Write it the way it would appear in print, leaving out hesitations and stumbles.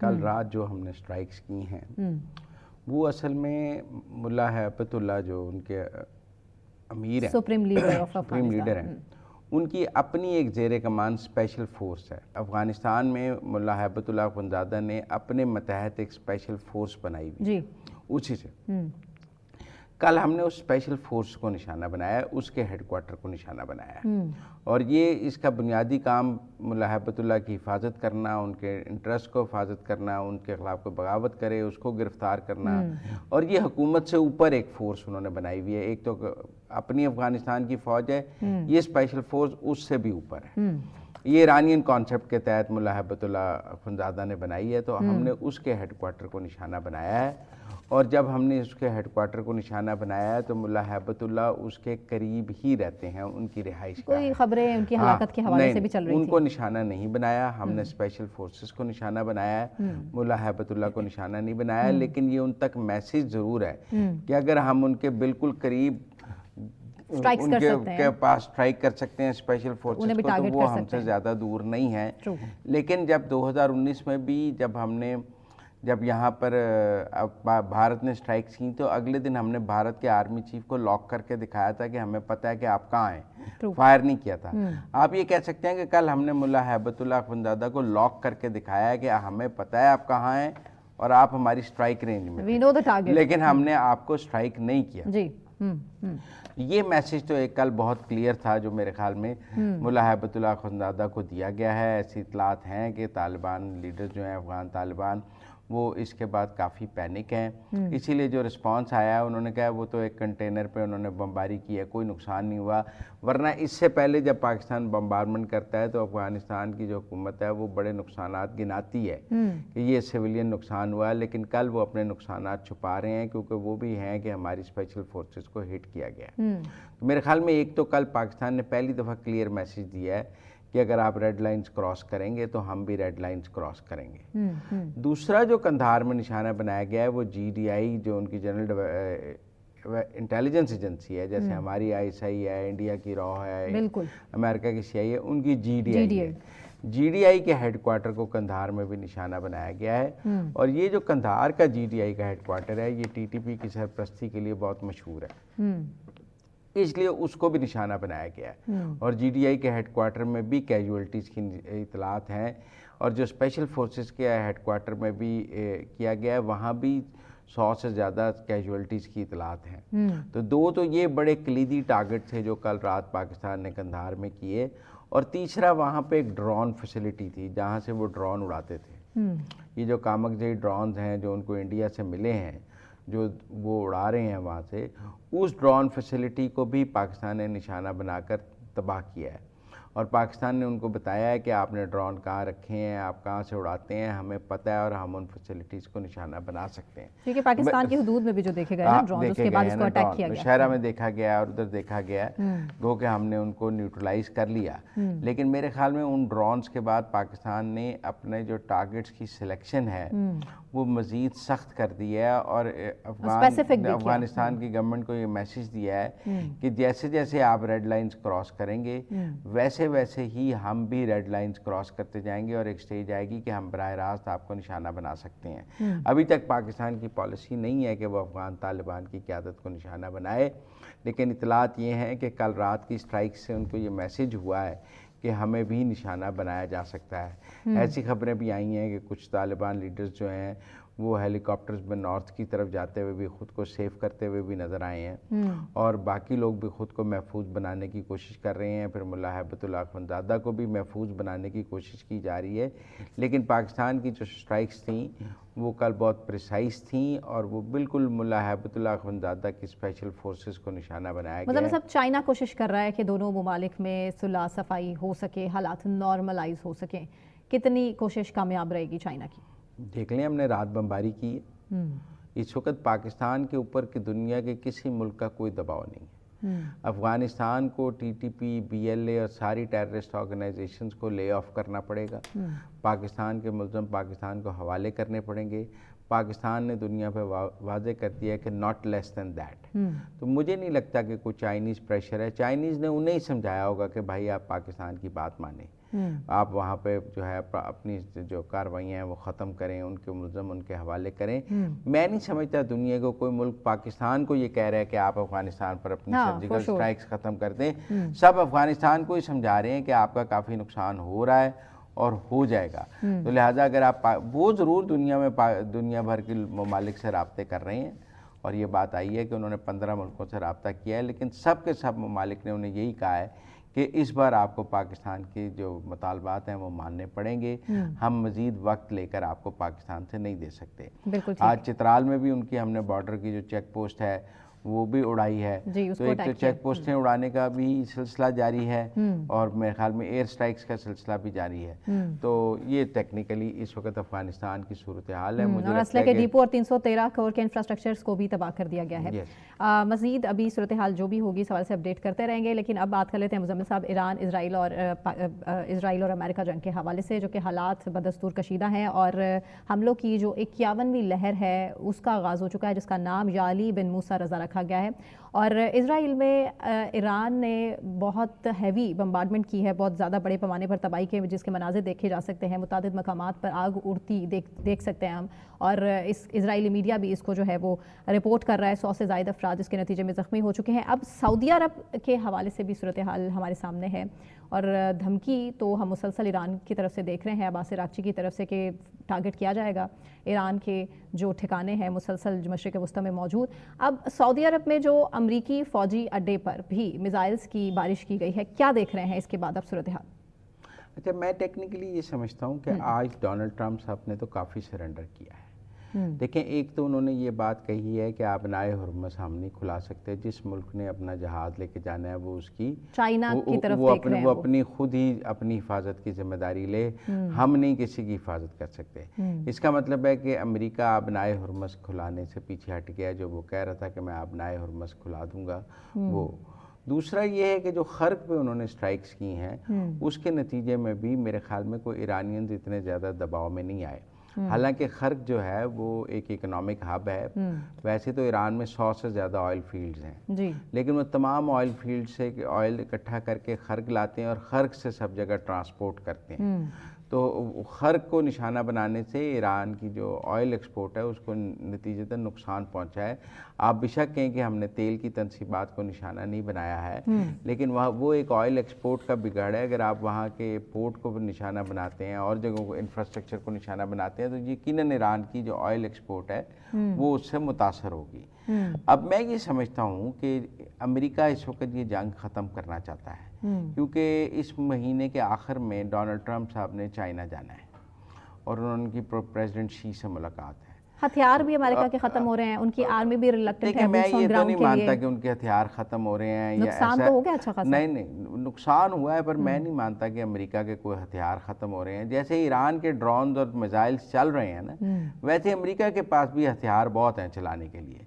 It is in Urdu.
کل رات جو ہم نے سٹرائکس کی ہیں وہ اصل میں ملا ہیبت اللہ جو ان کے امیر ہیں، سپریم لیڈر ہیں، ان کی اپنی ایک زیر کمان اسپیشل فورس ہے۔ افغانستان میں ملا ہیبت اللہ اخونزادہ نے اپنے متحد ایک اسپیشل فورس بنائی ہوئی جی اسی سے کل ہم نے اس اسپیشل فورس کو نشانہ بنایا ہے، اس کے ہیڈ کوارٹر کو نشانہ بنایا ہے، اور یہ اس کا بنیادی کام ملا ہیبت اللہ کی حفاظت کرنا، ان کے انٹرسٹ کو حفاظت کرنا، ان کے خلاف کوئی بغاوت کرے اس کو گرفتار کرنا، اور یہ حکومت سے اوپر ایک فورس انہوں نے بنائی ہوئی ہے۔ ایک تو اپنی افغانستان کی فوج ہے، یہ اسپیشل فورس اس سے بھی اوپر ہے۔ یہ ایرانین کانسیپٹ کے تحت ملا ہیبت اللہ اخونزادہ نے بنائی ہے، تو ہم نے اس کے ہیڈ کوارٹر کو نشانہ بنایا ہے، اور جب ہم نے اس کے ہیڈ کوارٹر کو نشانہ بنایا ہے تو ملا ہیبت اللہ اس کے قریب ہی رہتے ہیں، ان کی رہائش کا کوئی خبریں ان کی ہلاکت کے حوالے سے بھی چل رہی ان تھی، کو نشانہ نہیں بنایا، ہم نے اسپیشل فورسز کو نشانہ بنایا ہے، ملا ہیبت اللہ کو نشانہ نہیں بنایا، لیکن یہ ان تک میسیج ضرور ہے کہ اگر ہم ان کے بالکل قریب ان کے پاس سٹرائک کر سکتے ہیں اسپیشل فورسز کو، تو وہ ہم سے زیادہ دور نہیں ہیں۔ لیکن جب 2019 میں بھی جب یہاں پر بھارت نے سٹرائکس کی تو اگلے دن ہم نے بھارت کے آرمی چیف کو لاک کر کے دکھایا تھا کہ ہمیں پتہ ہے کہ آپ کہاں ہیں، فائر نہیں کیا تھا۔ آپ یہ کہہ سکتے ہیں کہ کل ہم نے ملا ہیبت اللہ اخونزادہ کو لاک کر کے دکھایا ہے کہ ہمیں پتہ ہے آپ کہاں ہیں اور آپ ہماری سٹرائک رینج میں ہیں، لیکن ہم نے آپ کو سٹرائک نہیں کیا۔ جی یہ میسیج تو ایک کل بہت کلیئر تھا جو میرے خیال میں ملا ہیبت اللہ اخونزادہ کو دیا گیا ہے۔ ایسی اطلاعات ہیں کہ طالبان لیڈر جو ہیں افغان طالبان وہ اس کے بعد کافی پینک ہیں، اسی لیے جو رسپانس آیا ہے انہوں نے کہا وہ تو ایک کنٹینر پہ انہوں نے بمباری کی ہے، کوئی نقصان نہیں ہوا، ورنہ اس سے پہلے جب پاکستان بمبارمنٹ کرتا ہے تو افغانستان کی جو حکومت ہے وہ بڑے نقصانات گناتی ہے کہ یہ سویلین نقصان ہوا ہے، لیکن کل وہ اپنے نقصانات چھپا رہے ہیں کیونکہ وہ بھی ہیں کہ ہماری اسپیشل فورسز کو ہٹ کیا گیا ہے۔ میرے خیال میں ایک تو کل پاکستان نے پہلی دفعہ کلیئر میسیج دیا ہے کہ اگر آپ ریڈ لائنز کراس کریں گے تو ہم بھی ریڈ لائنز کراس کریں گے۔ دوسرا جو قندھار میں نشانہ بنایا گیا ہے وہ GDI جو ان کی جنرل انٹیلیجنس ایجنسی ہے، جیسے ہماری ISI ہے، انڈیا کی را ہے، امریکہ کی CIA ہے، ان کی GDI ہے۔ GDI کے ہیڈ کوارٹر کو قندھار میں بھی نشانہ بنایا گیا ہے، اور یہ جو قندھار کا GDI کا ہیڈ کوارٹر ہے یہ TTP کی سرپرستی کے لیے بہت مشہور ہے، اس لیے اس کو بھی نشانہ بنایا گیا ہے، اور GDI کے ہیڈ کوارٹر میں بھی کیجولٹیز کی اطلاعات ہیں، اور جو اسپیشل فورسز کے ہیڈ کوارٹر میں بھی کیا گیا ہے وہاں بھی 100 سے زیادہ کیجولٹیز کی اطلاعات ہیں۔ تو یہ بڑے کلیدی ٹارگٹ تھے جو کل رات پاکستان نے قندھار میں کیے، اور تیسرا وہاں پہ ایک ڈرون فیسلٹی تھی جہاں سے وہ ڈرون اڑاتے تھے۔ یہ جو کامکزئی ڈرونز ہیں جو ان کو انڈیا سے ملے ہیں جو وہ اڑا رہے ہیں وہاں سے، اس ڈرون فیسلٹی کو بھی پاکستان نے نشانہ بنا کر تباہ کیا ہے، اور پاکستان نے ان کو بتایا ہے کہ آپ نے ڈرون کہاں رکھے ہیں، آپ کہاں سے اڑاتے ہیں، ہمیں پتہ ہے اور ہم ان فیسلٹیز کو نشانہ بنا سکتے ہیں۔ کیونکہ پاکستان کی حدود میں بھی جو دیکھے گئے ہیں ڈرون، اس کے بعد اس کو اٹیک کیا گیا، شہرہ میں دیکھا گیا اور ادھر دیکھا گیا، گو کہ ہم نے ان کو نیوٹرلائز کر لیا، لیکن میرے خیال میں ان ڈرونز کے بعد پاکستان نے اپنے جو ٹارگٹس کی سلیکشن ہے وہ مزید سخت کر دی ہے، اور افغانستان کی گورنمنٹ کو یہ میسیج دیا ہے کہ جیسے جیسے آپ ریڈ لائنز کراس کریں گے ویسے ہی ہم بھی ریڈ لائنز کراس کرتے جائیں گے، اور ایک سٹیج آئے گی کہ ہم براہ راست آپ کو نشانہ بنا سکتے ہیں۔ ابھی تک پاکستان کی پالیسی نہیں ہے کہ وہ افغان طالبان کی قیادت کو نشانہ بنائے، لیکن اطلاعات یہ ہیں کہ کل رات کی سٹرائک سے ان کو یہ میسیج ہوا ہے کہ ہمیں بھی نشانہ بنایا جا سکتا ہے۔ ایسی خبریں بھی آئی ہیں کہ کچھ طالبان لیڈرز جو ہیں وہ ہیلی کاپٹرز میں نارتھ کی طرف جاتے ہوئے بھی خود کو سیف کرتے ہوئے بھی نظر آئے ہیں، اور باقی لوگ بھی خود کو محفوظ بنانے کی کوشش کر رہے ہیں۔ پھر ملا ہیبت اللہ اخونزادہ کو بھی محفوظ بنانے کی کوشش کی جا رہی ہے، لیکن پاکستان کی جو سٹرائکس تھیں وہ کل بہت پریسائز تھیں، اور وہ بالکل ملا ہیبت اللہ اخونزادہ کی اسپیشل فورسز کو نشانہ بنایا گیا ہے۔ مطلب سب چائنا کوشش کر رہا ہے کہ دونوں ممالک میں صلح صفائی ہو سکے، حالات نارملائز ہو سکیں، کتنی کوشش کامیاب رہے گی چائنا کی؟ دیکھ لیں، ہم نے رات بمباری کی ہے، اس وقت پاکستان کے اوپر کہ دنیا کے کسی ملک کا کوئی دباؤ نہیں ہے۔ افغانستان کو TTP BLA اور ساری ٹیررسٹ آرگنائزیشنز کو لے آف کرنا پڑے گا، پاکستان کے ملزم پاکستان کو حوالے کرنے پڑیں گے۔ پاکستان نے دنیا پہ واضح کر دیا ہے کہ not less than that۔ تو مجھے نہیں لگتا کہ کوئی چائنیز پریشر ہے، چائنیز نے انہیں ہی سمجھایا ہوگا کہ بھائی آپ پاکستان کی بات مانیں۔ آپ وہاں پہ جو ہے اپنی جو کارروائیاں ہیں وہ ختم کریں، ان کے ملزم ان کے حوالے کریں۔ میں نہیں سمجھتا دنیا کو کوئی ملک پاکستان کو یہ کہہ رہا ہے کہ آپ افغانستان پر اپنی سرجیکل سٹرائکس ختم کر دیں۔ سب افغانستان کو ہی سمجھا رہے ہیں کہ آپ کا کافی نقصان ہو رہا ہے اور ہو جائے گا، تو لہٰذا اگر آپ وہ ضرور دنیا بھر کے ممالک سے رابطے کر رہے ہیں، اور یہ بات آئی ہے کہ انہوں نے 15 ملکوں سے رابطہ کیا ہے، لیکن سب کے سب ممالک نے انہیں یہی کہا ہے کہ اس بار آپ کو پاکستان کی جو مطالبات ہیں وہ ماننے پڑیں گے، ہم مزید وقت لے کر آپ کو پاکستان سے نہیں دے سکتے۔ آج چترال میں بھی ان کی ہم نے بارڈر کی جو چیک پوسٹ ہے وہ بھی اڑائی ہے، تو ایک تو چیک پوسٹیں اڑانے کا بھی سلسلہ جاری ہے، اور میرے خیال میں ایئر سٹرائکس کا سلسلہ بھی جاری ہے، تو یہ ٹیکنیکلی اس وقت افغانستان کی صورتحال ہے۔ اور اسلحے کے ڈیپو اور 313 کروڑ کے انفراسٹرکچرز کو بھی تباہ کر دیا گیا ہے۔ مزید ابھی صورتحال جو بھی ہوگی سوال سے اپڈیٹ کرتے رہیں گے، لیکن اب بات کر لیتے ہیں مزمل صاحب ایران اسرائیل اور امریکہ جنگ کے حوالے سے، جو کہ حالات بدستور کشیدہ ہیں، اور حملوں کی جو 51ویں لہر ہے اس کا آغاز ہو چکا ہے، جس کا نام یعلی بن موسیٰ رضا رکھا گیا ہے، اور اسرائیل میں ایران نے بہت ہیوی بمبارڈمنٹ کی ہے، بہت زیادہ بڑے پیمانے پر تباہی کے جس کے مناظر دیکھے جا سکتے ہیں، متعدد مقامات پر آگ اڑتی دیکھ سکتے ہیں ہم، اور اسرائیلی میڈیا بھی اس کو جو ہے وہ رپورٹ کر رہا ہے، 100 سے زائد افراد اس کے نتیجے میں زخمی ہو چکے ہیں۔ اب سعودی عرب کے حوالے سے بھی صورتحال ہمارے سامنے ہے، اور دھمکی تو ہم مسلسل ایران کی طرف سے دیکھ رہے ہیں، عباس عراقچی کی طرف سے، کہ ٹارگٹ کیا جائے گا ایران کے جو ٹھکانے ہیں مسلسل مشرق وسطی میں موجود۔ اب سعودی عرب میں جو امریکی فوجی اڈے پر بھی میزائلز کی بارش کی گئی ہے، کیا دیکھ رہے ہیں اس کے بعد اب صورتحال؟ اچھا، میں ٹیکنیکلی یہ سمجھتا ہوں کہ آج ڈونلڈ ٹرمپ صاحب نے تو کافی سرنڈر کیا ہے۔ دیکھیں، ایک تو انہوں نے یہ بات کہی ہے کہ آپ آبنائے حرمز ہم نہیں کھلا سکتے، جس ملک نے اپنا جہاز لے کے جانا ہے وہ اس کی چائنا کی طرف دیکھ رہے ہیں، وہ اپنی خود ہی اپنی حفاظت کی ذمہ داری لے، ہم نہیں کسی کی حفاظت کر سکتے۔ اس کا مطلب ہے کہ امریکہ آبنائے حرمز کھلانے سے پیچھے ہٹ گیا، جو وہ کہہ رہا تھا کہ میں آبنائے حرمز کھلا دوں گا وہ۔ دوسرا یہ ہے کہ جو خرق پہ انہوں نے سٹرائکس کی ہیں، اس کے نتیجے میں بھی میرے خیال میں کوئی ایرانینز اتنے زیادہ دباؤ میں نہیں آئے، حالانکہ خرق جو ہے وہ ایک اکنامک ہب ہے۔ ویسے تو ایران میں 100 سے زیادہ آئل فیلڈز ہیں، لیکن وہ تمام آئل فیلڈ سے آئل اکٹھا کر کے خرق لاتے ہیں اور خرق سے سب جگہ ٹرانسپورٹ کرتے ہیں، تو خرق کو نشانہ بنانے سے ایران کی جو آئل ایکسپورٹ ہے اس کو نتیجتاً نقصان پہنچا ہے۔ آپ بے شک کہیں کہ ہم نے تیل کی تنصیبات کو نشانہ نہیں بنایا ہے، لیکن وہ ایک آئل ایکسپورٹ کا بگاڑ ہے۔ اگر آپ وہاں کے پورٹ کو نشانہ بناتے ہیں اور جگہوں کو انفراسٹرکچر کو نشانہ بناتے ہیں، تو یقیناً ایران کی جو آئل ایکسپورٹ ہے وہ اس سے متاثر ہوگی۔ اب میں یہ سمجھتا ہوں کہ امریکہ اس وقت یہ جنگ ختم کرنا چاہتا ہے، کیونکہ اس مہینے کے آخر میں ڈونلڈ ٹرمپ صاحب نے چائنا جانا ہے، اور ان کی پریزیڈنٹ شی سے ملاقات ہے۔ ہتھیار بھی امریکہ کے ختم ہو رہے ہیں، ان کی آرمی بھی ریلیکٹنٹ ہے، میں یہ تو نہیں مانتا کہ ان کے ہتھیار ختم ہو رہے ہیں، نقصان تو ہو گیا اچھا خاصا۔ نہیں، نقصان ہوا ہے، پر میں نہیں مانتا کہ امریکہ کے کوئی ہتھیار ختم ہو رہے ہیں۔ جیسے ایران کے ڈرونز اور میزائلز چل رہے ہیں نا، ویسے امریکہ کے پاس بھی ہتھیار بہت ہیں چلانے کے لیے۔